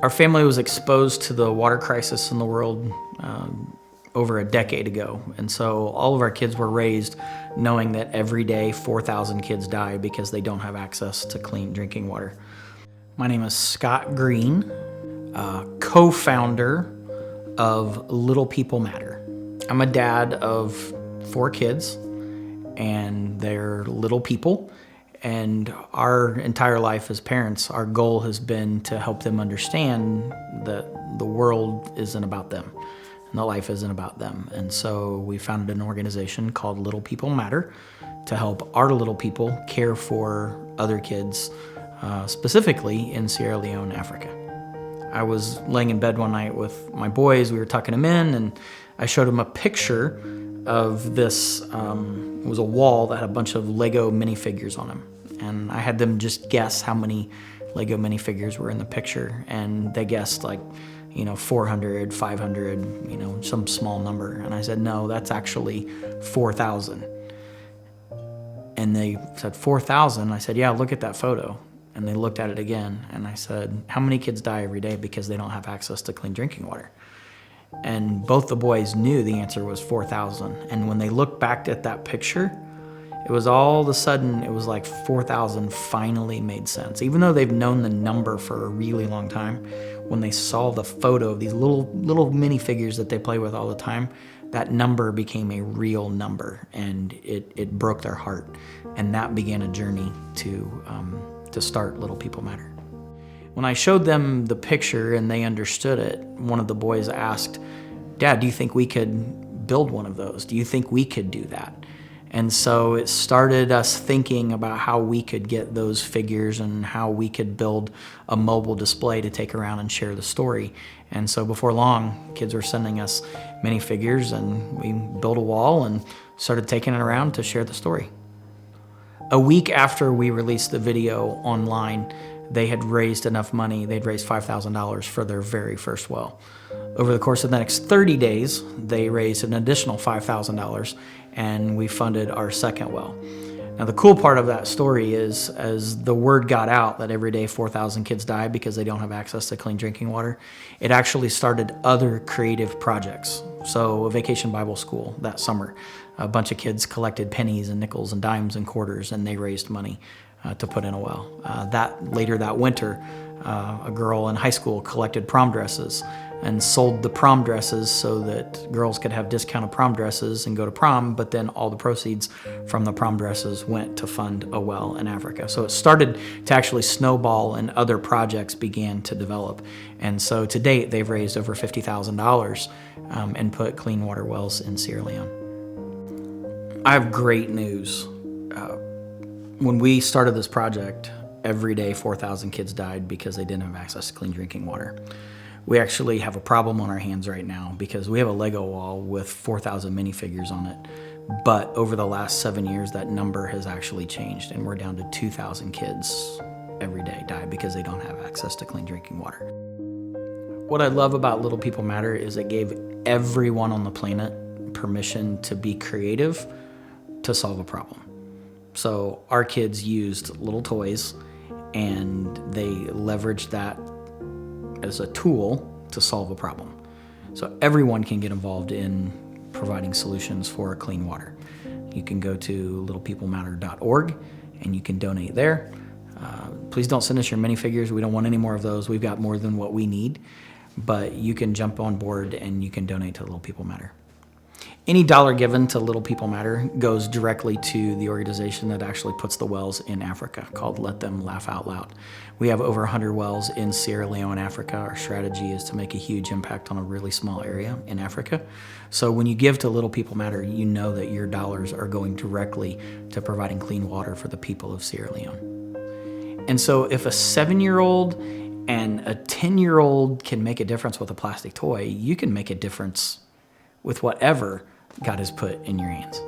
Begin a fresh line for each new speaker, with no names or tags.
Our family was exposed to the water crisis in the world over a decade ago. And so all of our kids were raised knowing that every day 4,000 kids die because they don't have access to clean drinking water. My name is Scott Green, co-founder of Little People Matter. I'm a dad of 4 kids, and they're little people. And our entire life as parents, our goal has been to help them understand that the world isn't about them and that life isn't about them. And so we founded an organization called Little People Matter to help our little people care for other kids, specifically in Sierra Leone, Africa. I was laying in bed one night with my boys. We were tucking them in, and I showed them a picture of this. It was a wall that had a bunch of Lego minifigures on them. And I had them just guess how many Lego minifigures were in the picture. And they guessed 400, 500, some small number. And I said, no, that's actually 4,000. And they said, 4,000? I said, yeah, look at that photo. And they looked at it again. And I said, how many kids die every day because they don't have access to clean drinking water? And both the boys knew the answer was 4,000. And when they looked back at that picture, it was all of a sudden, it was like 4,000 finally made sense. Even though they've known the number for a really long time, when they saw the photo of these little minifigures that they play with all the time, that number became a real number, and it broke their heart. And that began a journey to start Little People Matter. When I showed them the picture and they understood it, one of the boys asked, Dad, do you think we could build one of those? Do you think we could do that? And so it started us thinking about how we could get those figures and how we could build a mobile display to take around and share the story. And so before long, kids were sending us minifigures, and we built a wall and started taking it around to share the story. A week after we released the video online, they had raised enough money. They'd raised $5,000 for their very first well. Over the course of the next 30 days, they raised an additional $5,000, and we funded our second well. Now, the cool part of that story is, as the word got out that every day 4,000 kids die because they don't have access to clean drinking water, it actually started other creative projects. So a vacation Bible school that summer, a bunch of kids collected pennies and nickels and dimes and quarters, and they raised money to put in a well. Later that winter, a girl in high school collected prom dresses and sold the prom dresses so that girls could have discounted prom dresses and go to prom, but then all the proceeds from the prom dresses went to fund a well in Africa. So it started to actually snowball, and other projects began to develop. And so to date, they've raised over $50,000 and put clean water wells in Sierra Leone. I have great news. When we started this project, every day 4,000 kids died because they didn't have access to clean drinking water. We actually have a problem on our hands right now because we have a Lego wall with 4,000 minifigures on it. But over the last 7 years, that number has actually changed, and we're down to 2,000 kids every day die because they don't have access to clean drinking water. What I love about Little People Matter is it gave everyone on the planet permission to be creative to solve a problem. So our kids used little toys, and they leveraged that as a tool to solve a problem. So everyone can get involved in providing solutions for clean water. You can go to littlepeoplematter.org and you can donate there. Please don't send us your minifigures. We don't want any more of those. We've got more than what we need, but you can jump on board and you can donate to Little People Matter. Any dollar given to Little People Matter goes directly to the organization that actually puts the wells in Africa, called Let Them Laugh Out Loud. We have over 100 wells in Sierra Leone, Africa. Our strategy is to make a huge impact on a really small area in Africa. So when you give to Little People Matter, you know that your dollars are going directly to providing clean water for the people of Sierra Leone. And so if a 7-year-old and a 10-year-old can make a difference with a plastic toy, you can make a difference with whatever God has put in your hands.